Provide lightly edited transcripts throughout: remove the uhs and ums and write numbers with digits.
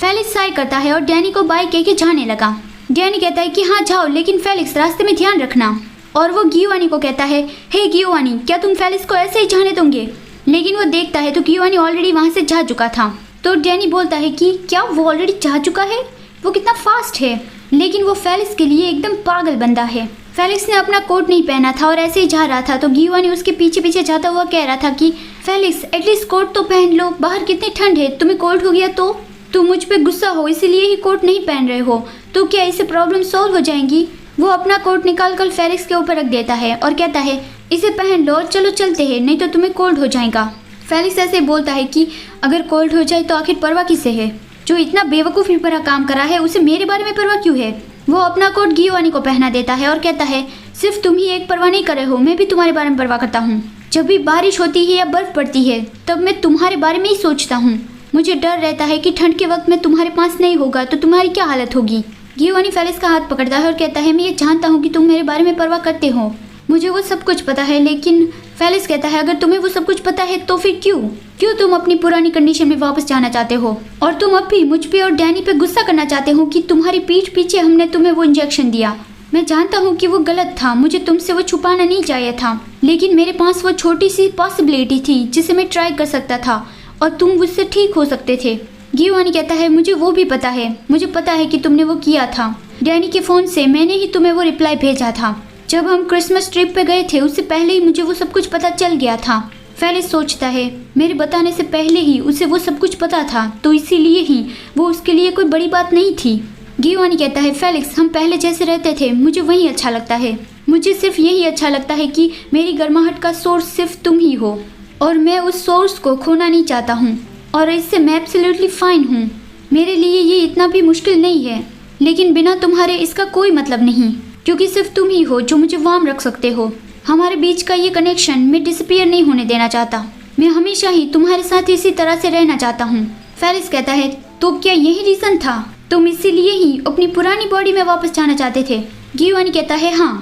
Felix Sai करता है और डैनी को बाय कह के जाने लगा। डैनी कहता है कि हाँ जाओ, लेकिन फेलिक्स रास्ते में ध्यान रखना। और वो गियोवानी को कहता है, हे गियोवानी, क्या तुम फेलिक्स को ऐसे ही जाने दोगे? लेकिन वो देखता है तो गियोवानी ऑलरेडी वहाँ से जा चुका था। तो डैनी बोलता है कि क्या वो ऑलरेडी जा चुका है? वो कितना फास्ट है। लेकिन वो फेलिक्स के लिए एकदम पागल बंदा है। फेलिक्स ने अपना कोट नहीं पहना था और ऐसे ही जा रहा था, तो गियोवानी उसके पीछे पीछे जाता हुआ कह रहा था कि फेलिक्स एटलीस्ट कोट तो पहन लो, बाहर कितनी ठंड है, तुम्हें कोल्ड हो गया तो तुम मुझ पे गुस्सा हो इसीलिए ही कोट नहीं पहन रहे हो, तो क्या इससे प्रॉब्लम सॉल्व हो जाएंगी? वो अपना कोट निकाल कर फेलिक्स के ऊपर रख देता है और कहता है, इसे पहन लो और चलो चलते हैं, नहीं तो तुम्हें कोल्ड हो जाएगा। फेलिक्स ऐसे बोलता है कि अगर कोल्ड हो जाए तो आखिर परवाह किसे है? जो इतना बेवकूफ़ी भरा काम करा है उसे मेरे बारे में परवाह क्यों है? वो अपना कोट गियोवानी को पहना देता है और कहता है, सिर्फ तुम ही एक परवाह नहीं कर रहे हो, मैं भी तुम्हारे बारे में परवाह करता हूँ। जब भी बारिश होती है या बर्फ पड़ती है तब मैं तुम्हारे बारे में ही सोचता हूँ। मुझे डर रहता है कि ठंड के वक्त में तुम्हारे पास नहीं होगा तो तुम्हारी क्या हालत होगी। गियोवानी फेलिक्स का हाथ पकड़ता है और कहता है, मैं ये जानता हूँ कि तुम मेरे बारे में परवाह करते हो, मुझे वो सब कुछ पता है। लेकिन फेलिक्स कहता है, अगर तुम्हें वो सब कुछ पता है तो फिर क्यों तुम अपनी पुरानी कंडीशन में वापस जाना चाहते हो? और तुम अब भी मुझ पे और डैनी पे गुस्सा करना चाहते हो कि तुम्हारी पीठ पीछे हमने तुम्हें वो इंजेक्शन दिया। मैं जानता हूँ कि वो गलत था, मुझे तुमसे वो छुपाना नहीं चाहिए था, लेकिन मेरे पास वो छोटी सी पॉसिबिलिटी थी जिसे मैं ट्राई कर सकता था और तुम उससे ठीक हो सकते थे। गियोवानी कहता है, मुझे वो भी पता है, मुझे पता है कि तुमने वो किया था। डैनी के फ़ोन से मैंने ही तुम्हें वो रिप्लाई भेजा था। जब हम क्रिसमस ट्रिप पे गए थे उससे पहले ही मुझे वो सब कुछ पता चल गया था। फेलिक्स सोचता है, मेरे बताने से पहले ही उसे वो सब कुछ पता था, तो इसीलिए ही वो उसके लिए कोई बड़ी बात नहीं थी। गियोवानी कहता है, फेलिक्स हम पहले जैसे रहते थे मुझे वही अच्छा लगता है। मुझे सिर्फ यही अच्छा लगता है कि मेरी गर्माहट का सोर्स सिर्फ तुम ही हो और मैं उस सोर्स को खोना नहीं चाहता हूँ और इससे मैं एब्सोल्युटली फाइन हूँ। मेरे लिए ये इतना भी मुश्किल नहीं है, लेकिन बिना तुम्हारे इसका कोई मतलब नहीं, क्योंकि सिर्फ तुम ही हो जो मुझे वार्म रख सकते हो। हमारे बीच का ये कनेक्शन मैं डिसअपीयर नहीं होने देना चाहता। मैं हमेशा ही तुम्हारे साथ इसी तरह से रहना चाहता हूँ। फेलिक्स कहता है, तो क्या यही रीज़न था? तुम इसीलिए ही अपनी पुरानी बॉडी में वापस जाना चाहते थे? गियोवानी कहता है, हाँ।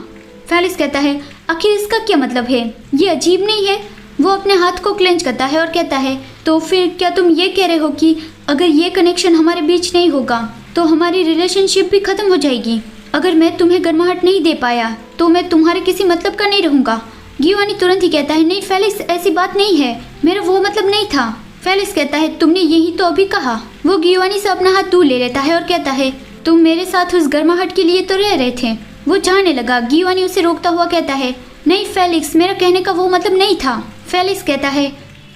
फेलिक्स कहता है, आखिर इसका क्या मतलब है? ये अजीब नहीं है? वो अपने हाथ को क्लेंच करता है और कहता है, तो फिर क्या तुम ये कह रहे हो कि अगर ये कनेक्शन हमारे बीच नहीं होगा तो हमारी रिलेशनशिप भी ख़त्म हो जाएगी? अगर मैं तुम्हें गर्माहट नहीं दे पाया तो मैं तुम्हारे किसी मतलब का नहीं रहूँगा? गियोवानी तुरंत ही कहता है, नहीं फेलिक्स, ऐसी बात नहीं है, मेरा वो मतलब नहीं था। फेलिक्स कहता है, तुमने यही तो अभी कहा। वो गियोवानी से अपना हाथ दूर ले लेता है और कहता है, तुम मेरे साथ उस गर्माहट के लिए तो रह रहे थे। वो जाने लगा। गियोवानी उसे रोकता हुआ कहता है, नहीं फेलिक्स, मेरा कहने का वो मतलब नहीं था। फेलिक्स कहता है,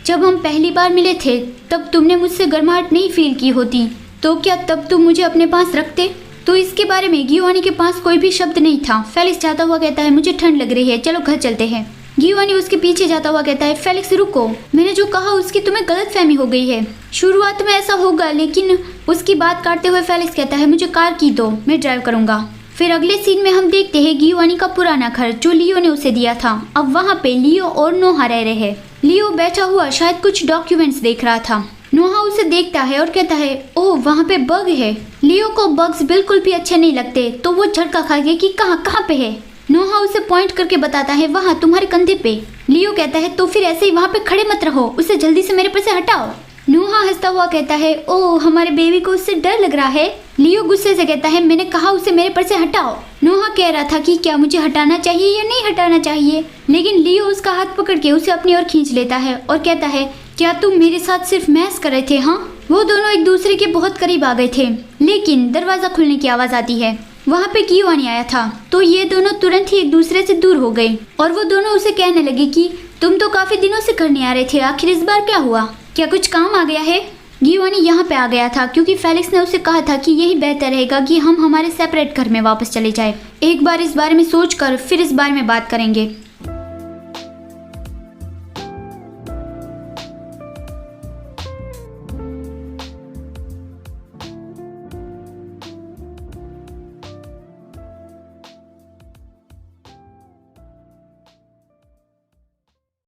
जब हम पहली बार मिले थे तब तुमने मुझसे गर्माहट नहीं फील की होती तो क्या तब तुम मुझे अपने पास रखते? तो इसके बारे में गियोवानी के पास कोई भी शब्द नहीं था। फेलिक्स जाता हुआ कहता है, मुझे ठंड लग रही है, चलो घर चलते हैं। गियोवानी उसके पीछे जाता हुआ कहता है, फेलिक्स रुको, मैंने जो कहा उसकी तुम्हें गलतफहमी हो गई है। शुरुआत में ऐसा होगा, लेकिन उसकी बात काटते हुए फेलिक्स कहता है, मुझे कार की दो, मैं ड्राइव करूंगा। फिर अगले सीन में हम देखते हैं गियोवानी का पुराना घर जो लियो ने उसे दिया था। अब वहाँ पे लियो और नोहा रह रहे हैं। लियो बैठा हुआ शायद कुछ डॉक्यूमेंट्स देख रहा था। नोहा उसे देखता है और कहता है, ओह वहाँ पे बग है। लियो को बग्स बिल्कुल भी अच्छे नहीं लगते, तो वो झटका खा गया कि कहाँ पे है। नोहा उसे पॉइंट करके बताता है, वहाँ तुम्हारे कंधे पे। लियो कहता है, तो फिर ऐसे ही वहाँ पे खड़े मत रहो, उसे जल्दी से मेरे पर से हटाओ। नोहा हंसता हुआ कहता है, ओह हमारे बेबी को उससे डर लग रहा है। लियो गुस्से से कहता है, मैंने कहा उसे मेरे पर से हटाओ। नोहा कह रहा था कि क्या मुझे हटाना चाहिए या नहीं हटाना चाहिए, लेकिन लियो उसका हाथ पकड़ के उसे अपनी ओर खींच लेता है और कहता है, क्या तुम मेरे साथ सिर्फ मैस कर रहे थे? हाँ। वो दोनों एक दूसरे के बहुत करीब आ गए थे, लेकिन दरवाजा खुलने की आवाज आती है। वहाँ पे गियोवानी आया था, तो ये दोनों तुरंत ही एक दूसरे से दूर हो गए और वो दोनों उसे कहने लगे कि तुम तो काफी दिनों से घर नहीं आ रहे थे, आखिर इस बार क्या हुआ? क्या कुछ काम आ गया है? गियोवानी यहाँ पे आ गया था क्योंकि फेलिक्स ने उसे कहा था कि यही बेहतर रहेगा कि हम हमारे सेपरेट घर में वापस चले जाए। एक बार इस बारे में सोचकर फिर इस बारे में बात करेंगे।